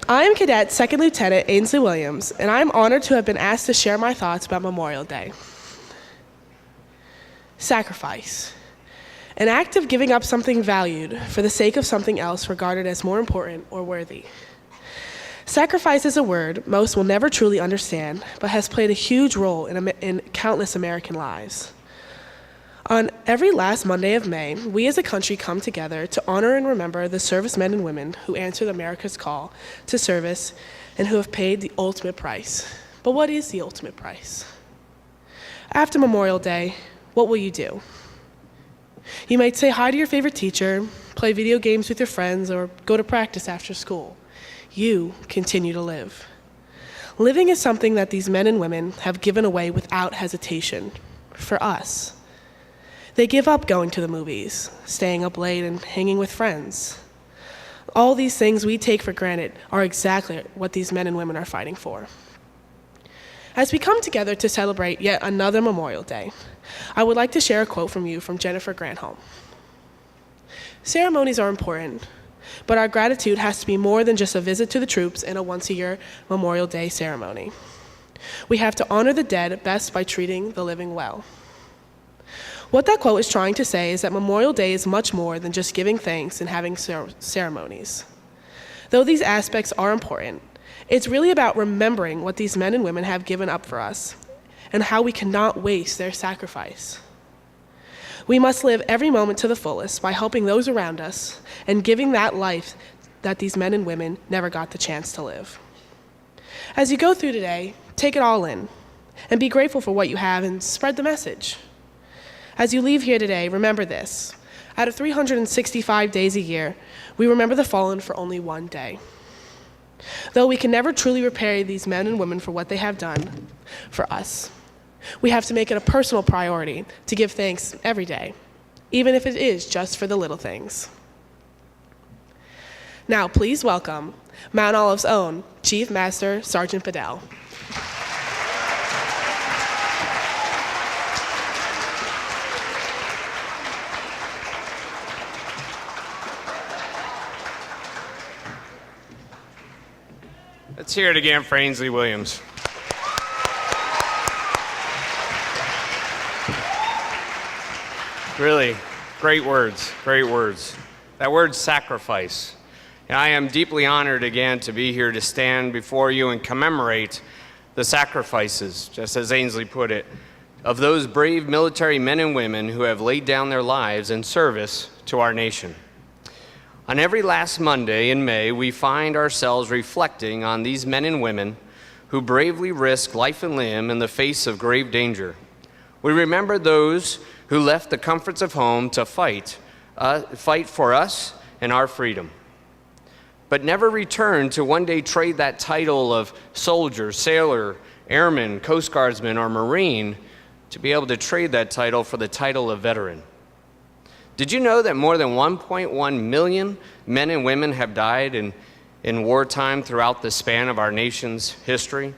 I am Cadet Second Lieutenant Ainsley Williams, and I am honored to have been asked to share my thoughts about Memorial Day. Sacrifice. An act of giving up something valued for the sake of something else regarded as more important or worthy. Sacrifice is a word most will never truly understand, but has played a huge role in countless American lives. On every last Monday of May, we as a country come together to honor and remember the servicemen and women who answered America's call to service and who have paid the ultimate price. But what is the ultimate price? After Memorial Day, what will you do? You might say hi to your favorite teacher, play video games with your friends, or go to practice after school. You continue to live. Living is something that these men and women have given away without hesitation. For us. They give up going to the movies, staying up late, and hanging with friends. All these things we take for granted are exactly what these men and women are fighting for. As we come together to celebrate yet another Memorial Day, I would like to share a quote from you from Jennifer Granholm. Ceremonies are important, but our gratitude has to be more than just a visit to the troops and a once-a-year Memorial Day ceremony. We have to honor the dead best by treating the living well. What that quote is trying to say is that Memorial Day is much more than just giving thanks and having ceremonies. Though these aspects are important, it's really about remembering what these men and women have given up for us and how we cannot waste their sacrifice. We must live every moment to the fullest by helping those around us and giving that life that these men and women never got the chance to live. As you go through today, take it all in and be grateful for what you have and spread the message. As you leave here today, remember this. Out of 365 days a year, we remember the fallen for only one day. Though we can never truly repay these men and women for what they have done for us, we have to make it a personal priority to give thanks every day, even if it is just for the little things. Now, please welcome Mt.Olive's own Chief Master Sergeant Bedell. Let's hear it again for Ainsley Williams. Really, great words, great words. That word sacrifice. And I am deeply honored again to be here to stand before you and commemorate the sacrifices, just as Ainsley put it, of those brave military men and women who have laid down their lives in service to our nation. On every last Monday in May, we find ourselves reflecting on these men and women who bravely risk life and limb in the face of grave danger. We remember those who left the comforts of home to fight for us and our freedom, but never returned to one day trade that title of soldier, sailor, airman, Coast Guardsman, or Marine to be able to trade that title for the title of veteran. Did you know that more than 1.1 million men and women have died in wartime throughout the span of our nation's history?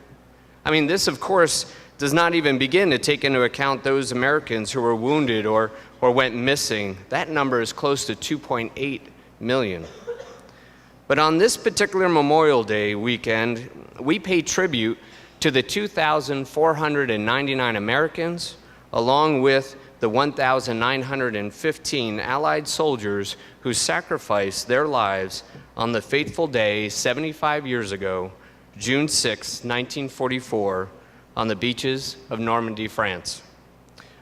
I mean, this, of course, does not even begin to take into account those Americans who were wounded or went missing. That number is close to 2.8 million. But on this particular Memorial Day weekend, we pay tribute to the 2,499 Americans, along with the 1,915 Allied soldiers who sacrificed their lives on the fateful day 75 years ago, June 6, 1944, on the beaches of Normandy, France.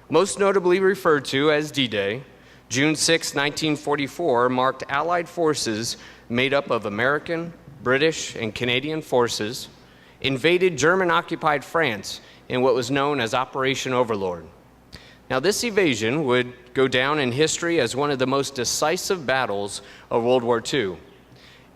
Most notably referred to as D-Day, June 6, 1944 marked Allied forces made up of American, British, and Canadian forces invaded German-occupied France in what was known as Operation Overlord. Now, this invasion would go down in history as one of the most decisive battles of World War II.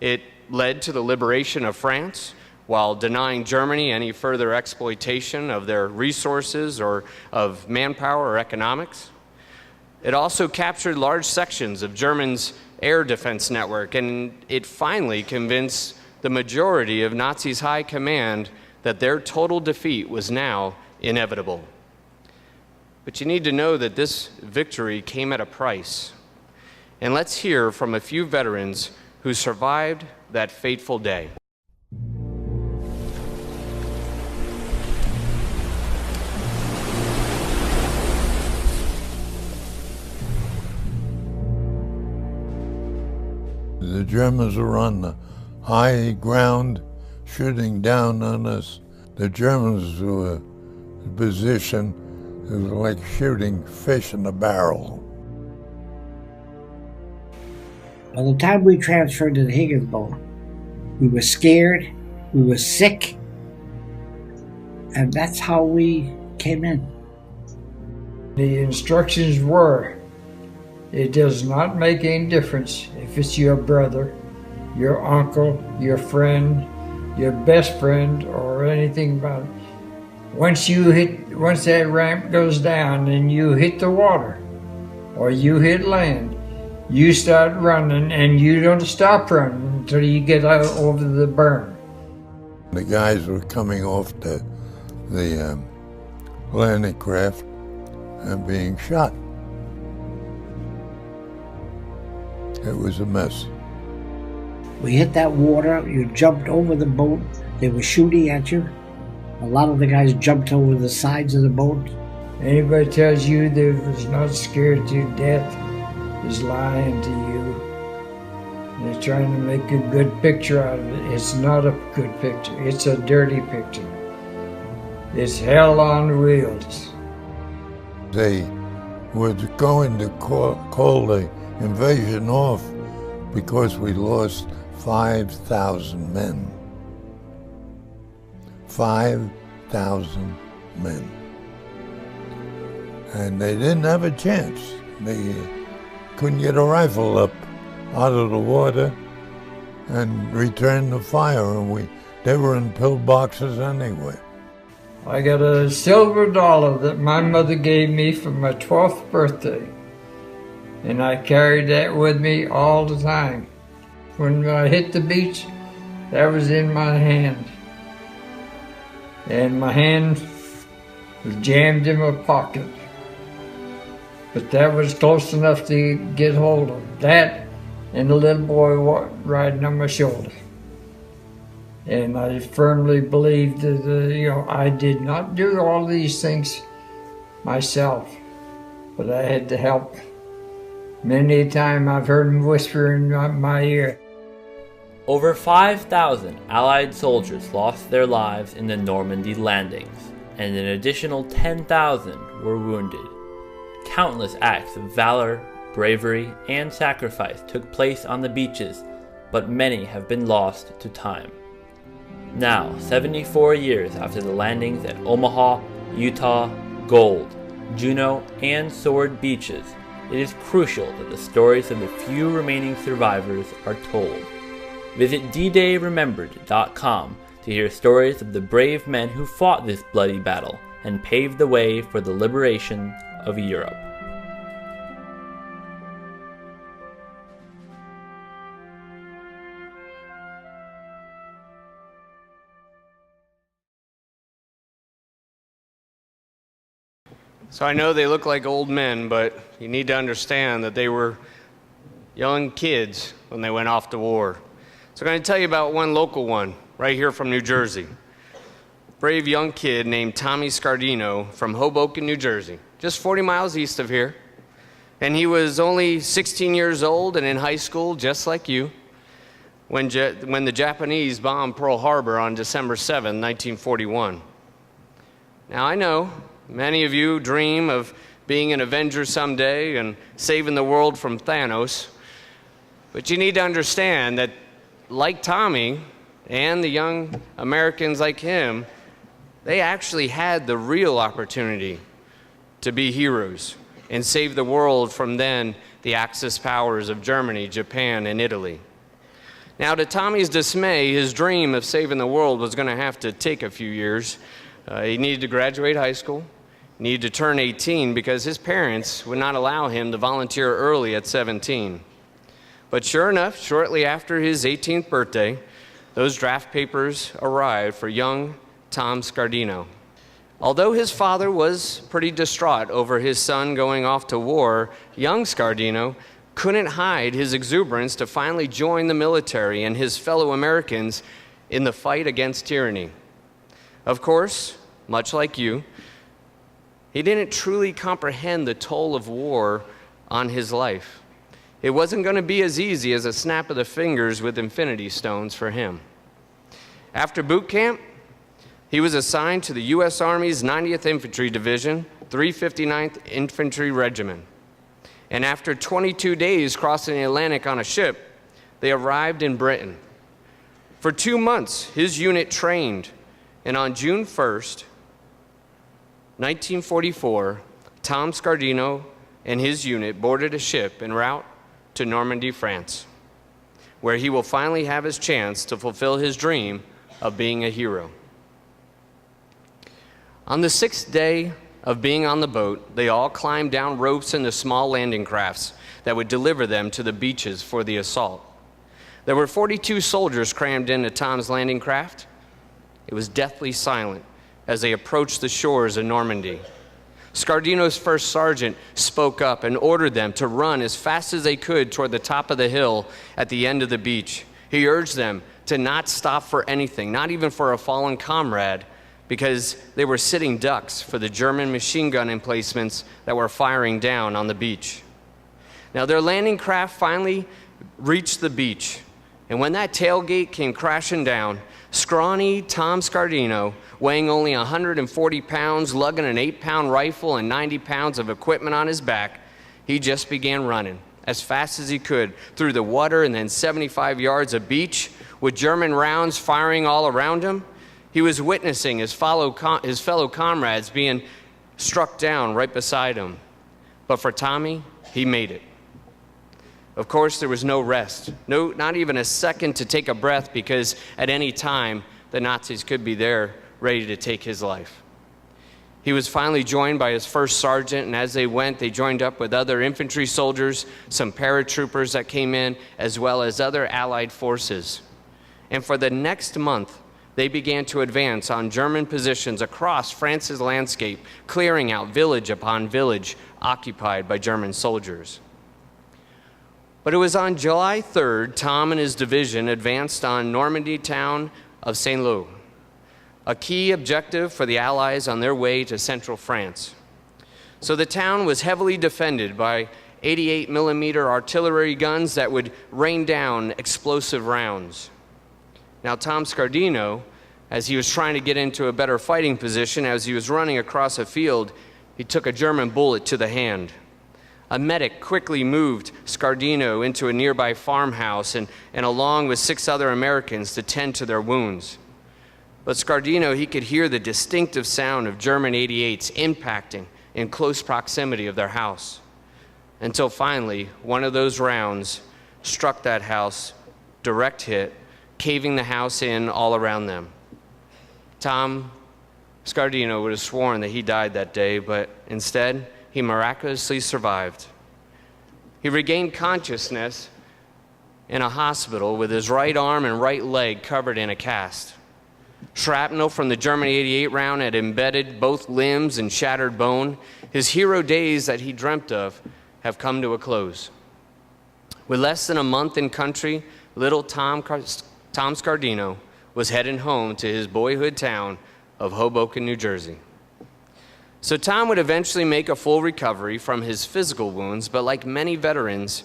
It led to the liberation of France while denying Germany any further exploitation of their resources or of manpower or economics. It also captured large sections of Germany's air defense network, and it finally convinced the majority of Nazis' high command that their total defeat was now inevitable. But you need to know that this victory came at a price. And let's hear from a few veterans who survived that fateful day. The Germans were on the high ground shooting down on us. The Germans were in position, it was like shooting fish in a barrel. By the time we transferred to the Higgins boat, we were scared, we were sick, and that's how we came in. The instructions were, it does not make any difference if it's your brother, your uncle, your friend, your best friend, or anything about it. Once that ramp goes down and you hit the water, or you hit land, you start running and you don't stop running until you get out over the burn. The guys were coming off the landing craft and being shot. It was a mess. We hit that water, you jumped over the boat, they were shooting at you. A lot of the guys jumped over the sides of the boat. Anybody tells you they was not scared to death is lying to you. They're trying to make a good picture out of it. It's not a good picture. It's a dirty picture. It's hell on wheels. They were going to call the invasion off because we lost 5,000 men. 5,000 men. And they didn't have a chance. They couldn't get a rifle up out of the water and return the fire, and they were in pillboxes anyway. I got a silver dollar that my mother gave me for my 12th birthday, and I carried that with me all the time. When I hit the beach, that was in my hand, and my hand was jammed in my pocket. But that was close enough to get hold of. That and the little boy riding on my shoulder. And I firmly believed that, I did not do all these things myself, but I had to help. Many a time I've heard him whisper in my ear. Over 5,000 Allied soldiers lost their lives in the Normandy landings, and an additional 10,000 were wounded. Countless acts of valor, bravery, and sacrifice took place on the beaches, but many have been lost to time. Now, 74 years after the landings at Omaha, Utah, Gold, Juneau, and Sword beaches, it is crucial that the stories of the few remaining survivors are told. Visit ddayremembered.com to hear stories of the brave men who fought this bloody battle and paved the way for the liberation of Europe. So I know they look like old men, but you need to understand that they were young kids when they went off to war. So I'm going to tell you about one local one right here from New Jersey. Brave young kid named Tommy Scardino from Hoboken, New Jersey, just 40 miles east of here. And he was only 16 years old and in high school, just like you, when the Japanese bombed Pearl Harbor on December 7, 1941. Now I know many of you dream of being an Avenger someday and saving the world from Thanos, but you need to understand that, like Tommy and the young Americans like him, they actually had the real opportunity to be heroes and save the world from then the Axis powers of Germany, Japan, and Italy. Now, to Tommy's dismay, his dream of saving the world was going to have to take a few years. He needed to graduate high school, needed to turn 18 because his parents would not allow him to volunteer early at 17. But sure enough, shortly after his 18th birthday, those draft papers arrived for young Tom Scardino. Although his father was pretty distraught over his son going off to war, young Scardino couldn't hide his exuberance to finally join the military and his fellow Americans in the fight against tyranny. Of course, much like you, he didn't truly comprehend the toll of war on his life. it wasn't going to be as easy as a snap of the fingers with infinity stones for him. After boot camp, he was assigned to the U.S. Army's 90th Infantry Division, 359th Infantry Regiment. And after 22 days crossing the Atlantic on a ship, they arrived in Britain. For 2 months, his unit trained, and on June 1st, 1944, Tom Scardino and his unit boarded a ship en route to Normandy, France, where he will finally have his chance to fulfill his dream of being a hero. On the 6th day of being on the boat, they all climbed down ropes into small landing crafts that would deliver them to the beaches for the assault. There were 42 soldiers crammed into Tom's landing craft. It was deathly silent as they approached the shores of Normandy. Scardino's first sergeant spoke up and ordered them to run as fast as they could toward the top of the hill at the end of the beach. He urged them to not stop for anything, not even for a fallen comrade, because they were sitting ducks for the German machine gun emplacements that were firing down on the beach. Now, their landing craft finally reached the beach, and when that tailgate came crashing down, scrawny Tom Scardino, weighing only 140 pounds, lugging an 8-pound rifle and 90 pounds of equipment on his back, he just began running as fast as he could through the water and then 75 yards of beach with German rounds firing all around him. He was witnessing his fellow comrades being struck down right beside him. But for Tommy, he made it. Of course, there was no rest, not even a second to take a breath, because at any time, the Nazis could be there ready to take his life. He was finally joined by his first sergeant, and as they went, they joined up with other infantry soldiers, some paratroopers that came in, as well as other Allied forces. And for the next month, they began to advance on German positions across France's landscape, clearing out village upon village occupied by German soldiers. But it was on July 3rd, Tom and his division advanced on Normandy town of Saint-Lô, a key objective for the Allies on their way to central France. So the town was heavily defended by 88mm artillery guns that would rain down explosive rounds. Now, Tom Scardino, as he was trying to get into a better fighting position, as he was running across a field, he took a German bullet to the hand. A medic quickly moved Scardino into a nearby farmhouse and along with 6 other Americans to tend to their wounds. But Scardino, he could hear the distinctive sound of German 88s impacting in close proximity of their house, until finally one of those rounds struck that house, direct hit, caving the house in all around them. Tom Scardino would have sworn that he died that day, but instead, he miraculously survived. He regained consciousness in a hospital with his right arm and right leg covered in a cast. Shrapnel from the German 88 round had embedded both limbs and shattered bone. His hero days that he dreamt of have come to a close. With less than a month in country, little Tom Scardino was heading home to his boyhood town of Hoboken, New Jersey. So Tom would eventually make a full recovery from his physical wounds, but like many veterans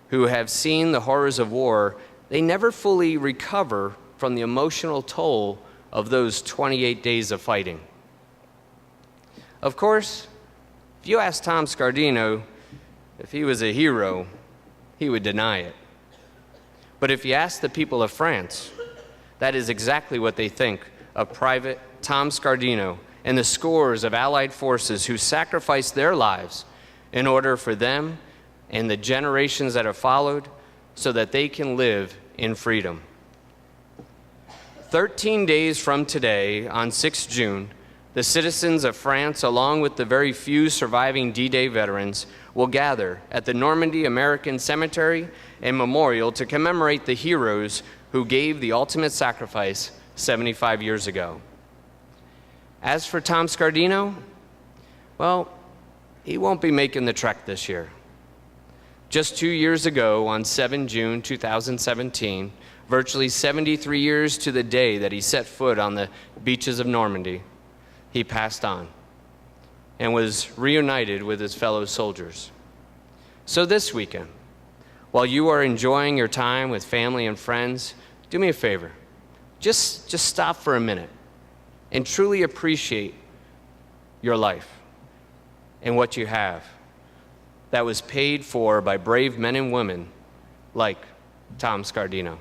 who have seen the horrors of war, they never fully recover from the emotional toll of those 28 days of fighting. Of course, if you ask Tom Scardino if he was a hero, he would deny it. But if you ask the people of France, that is exactly what they think of Private Tom Scardino and the scores of Allied forces who sacrificed their lives in order for them and the generations that have followed so that they can live in freedom. 13 days from today, on 6 June, the citizens of France, along with the very few surviving D-Day veterans, will gather at the Normandy American Cemetery and Memorial to commemorate the heroes who gave the ultimate sacrifice 75 years ago. As for Tom Scardino, well, he won't be making the trek this year. Just 2 years ago, on 7 June 2017, virtually 73 years to the day that he set foot on the beaches of Normandy, he passed on and was reunited with his fellow soldiers. So this weekend, While you are enjoying your time with family and friends, do me a favor. Just stop for a minute and truly appreciate your life and what you have that was paid for by brave men and women like Tom Scardino.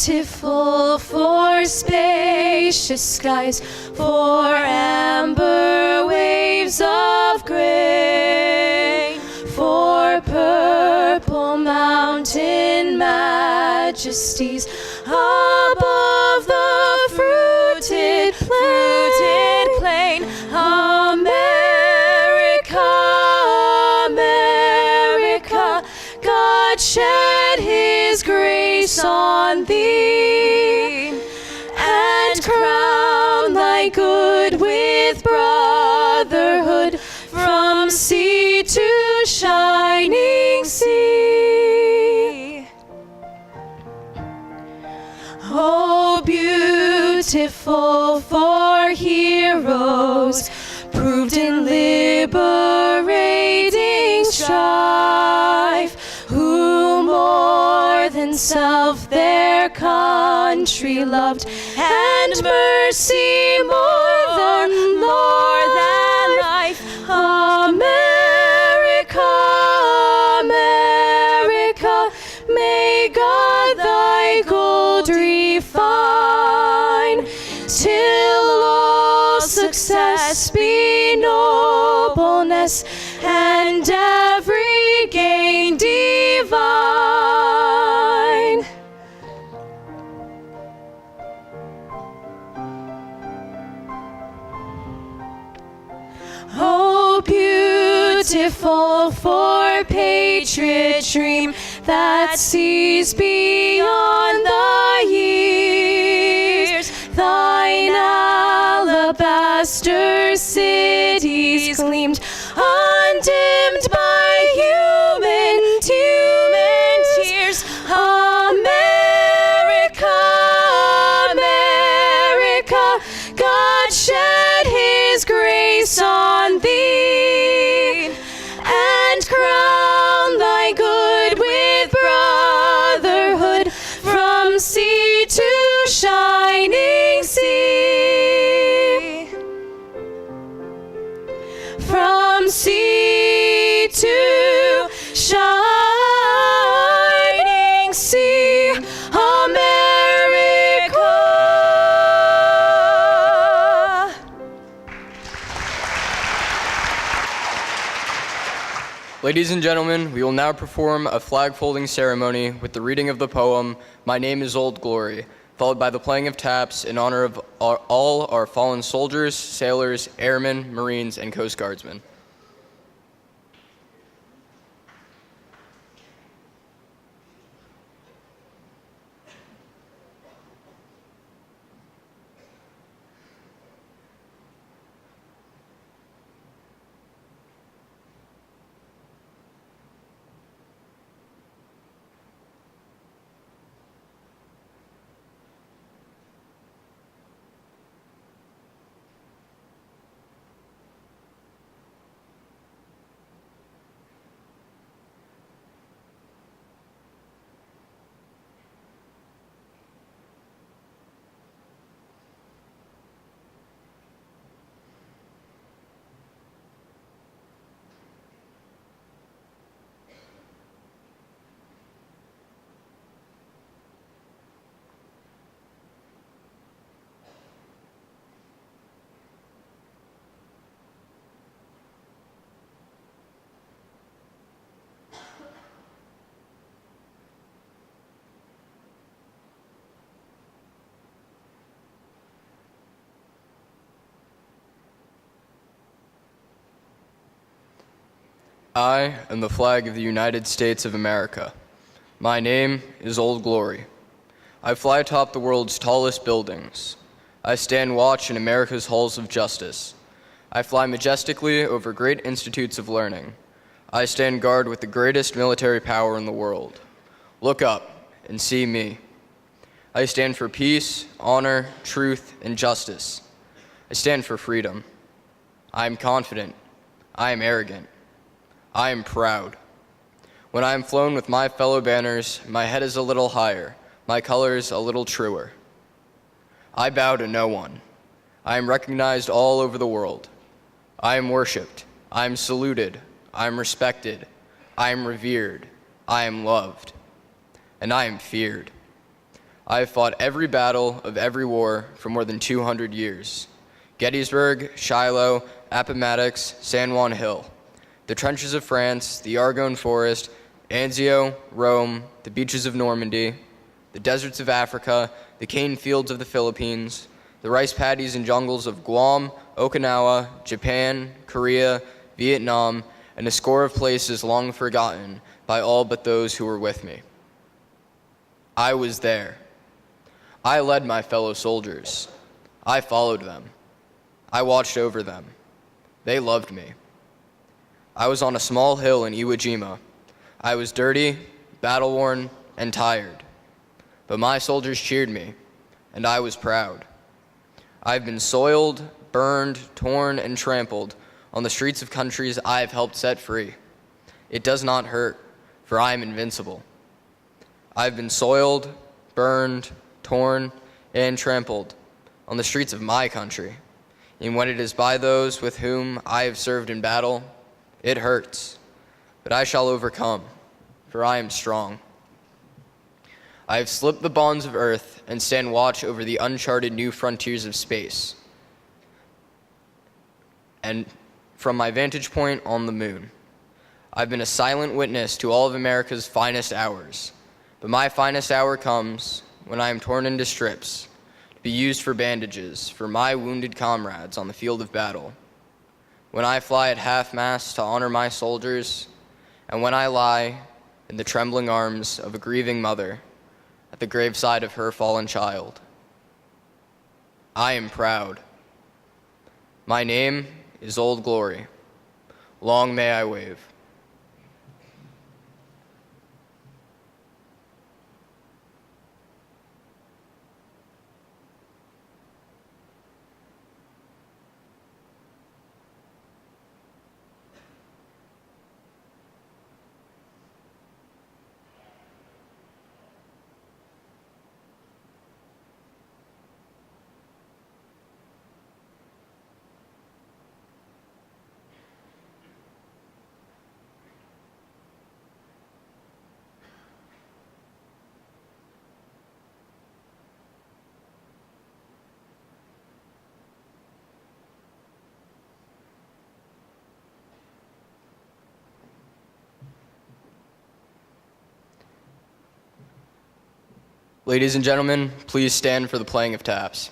beautiful for spacious skies, for amber waves of grain, for purple mountain majesties above the fruited plain. America, America, God shed his grace on thee, and crown thy good with brotherhood from sea to shining sea. Oh, beautiful for heroes, proved in liberating strife, who more than self their country loved, and mercy more than life. America, America, may God thy gold refine, till all success be nobleness, and every gain divine. Oh, beautiful for patriot dream that sees beyond the years, thine alabaster cities gleamed, undimmed by human tears. America, America, God shed his grace on thee, and crown thy good with brotherhood from sea to shining sea. From sea to shining sea, America. Ladies and gentlemen, we will now perform a flag-folding ceremony with the reading of the poem, My Name is Old Glory, followed by the playing of taps in honor of all our fallen soldiers, sailors, airmen, Marines, and Coast Guardsmen. I am the flag of the United States of America. My name is Old Glory. I fly atop the world's tallest buildings. I stand watch in America's halls of justice. I fly majestically over great institutes of learning. I stand guard with the greatest military power in the world. Look up and see me. I stand for peace, honor, truth, and justice. I stand for freedom. I am confident. I am arrogant. I am proud. When I am flown with my fellow banners, my head is a little higher, my colors a little truer. I bow to no one. I am recognized all over the world. I am worshipped. I am saluted. I am respected. I am revered. I am loved. And I am feared. I have fought every battle of every war for more than 200 years. Gettysburg, Shiloh, Appomattox, San Juan Hill, the trenches of France, the Argonne Forest, Anzio, Rome, the beaches of Normandy, the deserts of Africa, the cane fields of the Philippines, the rice paddies and jungles of Guam, Okinawa, Japan, Korea, Vietnam, and a score of places long forgotten by all but those who were with me. I was there. I led my fellow soldiers. I followed them. I watched over them. They loved me. I was on a small hill in Iwo Jima. I was dirty, battle-worn, and tired. But my soldiers cheered me, and I was proud. I've been soiled, burned, torn, and trampled on the streets of countries I have helped set free. It does not hurt, for I am invincible. I've been soiled, burned, torn, and trampled on the streets of my country. And when it is by those with whom I have served in battle, it hurts. But I shall overcome, for I am strong. I have slipped the bonds of earth and stand watch over the uncharted new frontiers of space. And from my vantage point on the moon, I've been a silent witness to all of America's finest hours. But my finest hour comes when I am torn into strips to be used for bandages for my wounded comrades on the field of battle. When I fly at half-mast to honor my soldiers, and when I lie in the trembling arms of a grieving mother at the graveside of her fallen child. I am proud. My name is Old Glory. Long may I wave. Ladies and gentlemen, please stand for the playing of taps.